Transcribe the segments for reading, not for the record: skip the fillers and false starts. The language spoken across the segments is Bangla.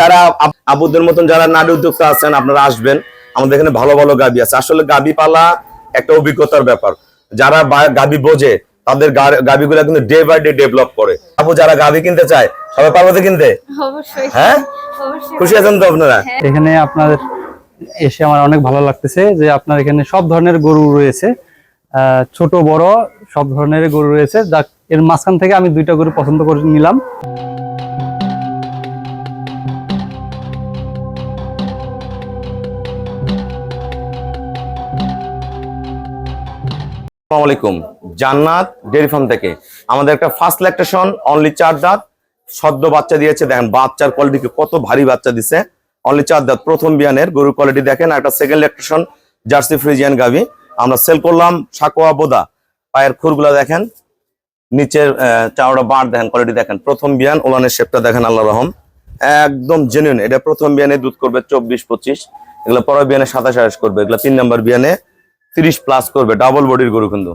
যারা আপুদের মতন যারা নারী উদ্যোক্তা আছেন আপনারা আসবেন, আমাদের এখানে ভালো ভালো গাবি আছে। আসলে গাবি পালা একটা অভিজ্ঞতার ব্যাপার। যারা গাবি বোঝে তাদের গাবিগুলো কিন্তু ডে বাই ডে ডেভেলপ করে। আপু যারা গাবি কিনতে চায় সবাই পারবে তো কিনতে? অবশ্যই। হ্যাঁ, অবশ্যই। খুশি আছেন তো আপনারা? এখানে আপনাদের এসে আমার অনেক ভালো লাগতেছে যে আপনার এখানে সব ধরনের গরু রয়েছে, ছোট বড় সব ধরনের গরু রয়েছে। এর মাঝখান থেকে আমি দুইটা গরু পছন্দ করে নিলাম। আসসালামু আলাইকুম, জান্নাত ডেয়ারি ফার্ম থেকে আমাদের একটা ফার্স্ট ল্যাকটেশন অনলি 4 দাঁত সদ্য বাচ্চা দিয়েছে। দেখেন বাচ্চার কোয়ালিটি কত ভারী বাচ্চা দিছে। অনলি 4 দাঁত প্রথম বিয়ানের গরুর কোয়ালিটি দেখেন। একটা সেকেন্ড ল্যাকটেশন জার্সি ফ্রিজিয়ান গাভি আমরা সেল করলাম। সাকোয়া বোদা, পায়ের খুরগুলা দেখেন, নিচের চাওড়া বাঁট দেখেন, কোয়ালিটি দেখেন। প্রথম বিয়ান, ওলানের শেপটা দেখেন, আল্লাহ রহম একদম জেনুইন। এটা প্রথম বিয়ানে দুধ করবে 24-25, এগুলো পরের বিয়ানে 27-28 করবে। এগুলো 3 নম্বর বিয়ানে 30+ করবে। ডাবল বডির গরু, কিন্তু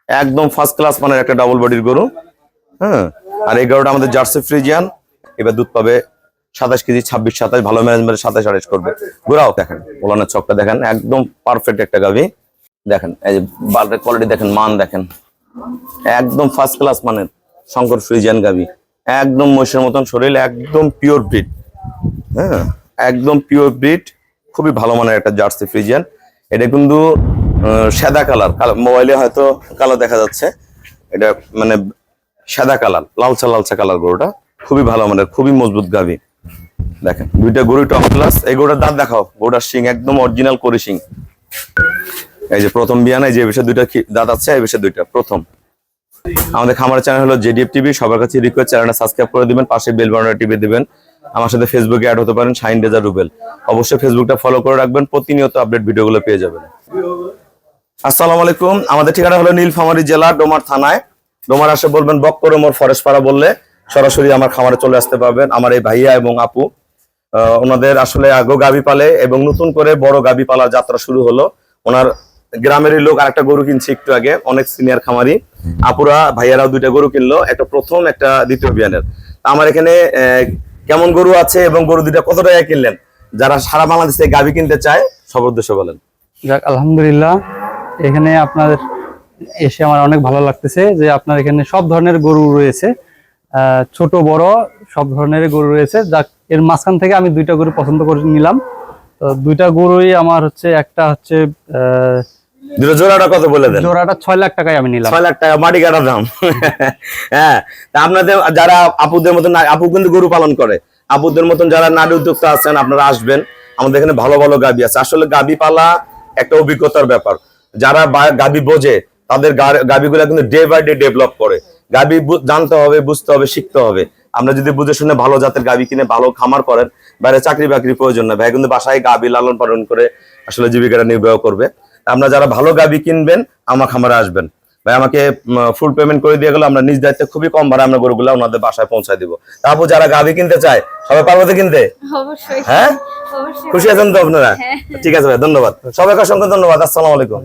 একদম ফার্স্ট ক্লাস মানের একটা ডাবল বডির গরু। হ্যাঁ, আর এই গরুটা আমাদের জার্সি ফ্রিজিয়ান। এবার দুধ পাবে 27 কেজি, 26-27, ভালো ম্যানেজমেন্টে 27-28 করবে। গোড়াও দেখেন, ওলানের চকটা দেখেন, একদম পারফেক্ট একটা গাভি। দেখেন এই যে বাল্বের কোয়ালিটি দেখেন, মান দেখেন, একদম ফার্স্ট ক্লাস মানের শঙ্কর ফ্রিজিয়ান গাভি। একদম মহিষের মতন শরীর, একদম পিওর ব্রিড। হ্যাঁ, একদম পিওর ব্রিড, খুবই ভালো মানের একটা জার্সি ফ্রিজিয়ান। এটা কিন্তু সাদা কালার, মোবাইলে হয়তো কালার দেখা যাচ্ছে, এটা মানে সাদা কালার, লালচা লালচা কালার। গরুটা খুবই ভালো মানের, খুবই মজবুত গাভি। দেখেন দুইটা গরু টপ ক্লাস। এই গরুটার দাঁত দেখাও, গরুটার শিং একদম অরিজিনাল করি শিং। এই যে প্রথম বিয়ান, এই যে এই বিষয়ে দুইটা দাঁত আছে, এই বিষয়ে দুইটা প্রথম। আমাদের খামারের চ্যানেল হলো জেডিএফ টিভি। সবার কাছে রিকোয়েস্ট, চ্যানেলটা সাবস্ক্রাইব করে দিবেন, পাশে বেল বাটনটা টিপে দিবেন। আমার সাথে ফেসবুকে অ্যাড হতে পারেন, শাহিন রেজা রুবেল। অবশ্যই ফেসবুকটা ফলো করে রাখবেন, প্রতিনিয়ত আপডেট ভিডিওগুলো পেয়ে যাবেন। আসসালামু আলাইকুম, আমাদের ঠিকানা হলো নীলফামারী জেলা ডোমার থানায়। ডোমার আসে বলবেন বক্করমোর ফরেস্ট পাড়া বললে সরাসরি আমার খামারে চলে আসতে পারবেন। আমার এই ভাইয়া এবং আপু, ওনাদের আসলে আগো গাভী পালে এবং নতুন করে বড় গাভী পালার যাত্রা শুরু হলো। ওনার গ্রামেরই লোক আরেকটা গরু কিনছে একটু আগে, অনেক সিনিয়র খামারি। আপুরা ভাইয়ারাও দুইটা গরু কিনলো, একটা প্রথম একটা দ্বিতীয় বিয়ানের। আমার এখানে কেমন গরু আছে এবং গরু দুইটা কত টাকা কিনলেন, যারা সারা বাংলাদেশে গাভী কিনতে চায় সব উদ্দেশ্য বলেন। যাক, আলহামদুলিল্লাহ, এখানে আপনাদের এসে আমার অনেক ভালো লাগতেছে যে আপনার এখানে সব ধরনের গরু রয়েছে, ছোট বড় সব ধরনের গরু রয়েছে। এর মাঝখান থেকে আমি দুইটা গরু পছন্দ করে নিলাম। তো দুইটা গরুই আমার হচ্ছে, একটা হচ্ছে জোড়াটা কত বলে দেন? জোড়াটা 6 লাখ টাকায় আমি নিলাম। 6 লাখ টাকা মাটি কাটা দাম। হ্যাঁ, আপনাদের যারা আপুদের মতন, আপু কিন্তু গরু পালন করে, আপুদের মতন যারা নারী উদ্যোক্তা আছেন আপনারা আসবেন, আমাদের এখানে ভালো ভালো গাবি আছে। আসলে গাবি পালা একটা অভিজ্ঞতার ব্যাপার। যারা গাবি বোঝে তাদের গাবিগুলো কিন্তু ডে বাই ডে ডেভেলপ করে। গাবি জানতে হবে, বুঝতে হবে, শিখতে হবে। আমরা যদি বুঝে শুনে ভালো জাতের গাবি কিনে ভালো খামার করেন, বাইরে চাকরি বাকরি প্রয়োজন না ভাই, কিন্তু বাসায় গাবি লালন পালন করে আসলে জীবিকাটা নির্বাহ করবে। আপনারা যারা ভালো গাবি কিনবেন আমার খামারে আসবেন ভাই, আমাকে ফুল পেমেন্ট করে দিয়ে গেলে আমরা নিজ দায়িত্বে খুবই কম ভাড়া আমরা গরুগুলো ওনাদের বাসায় পৌঁছায় দিব। তারপর যারা গাবি কিনতে চায় সবাই পারবে তো কিনতে? অবশ্যই। হ্যাঁ, অবশ্যই। খুশি আছেন তো আপনারা? হ্যাঁ। ঠিক আছে ভাই, ধন্যবাদ সবাইকে, অসংখ্য ধন্যবাদ। আসসালামু আলাইকুম।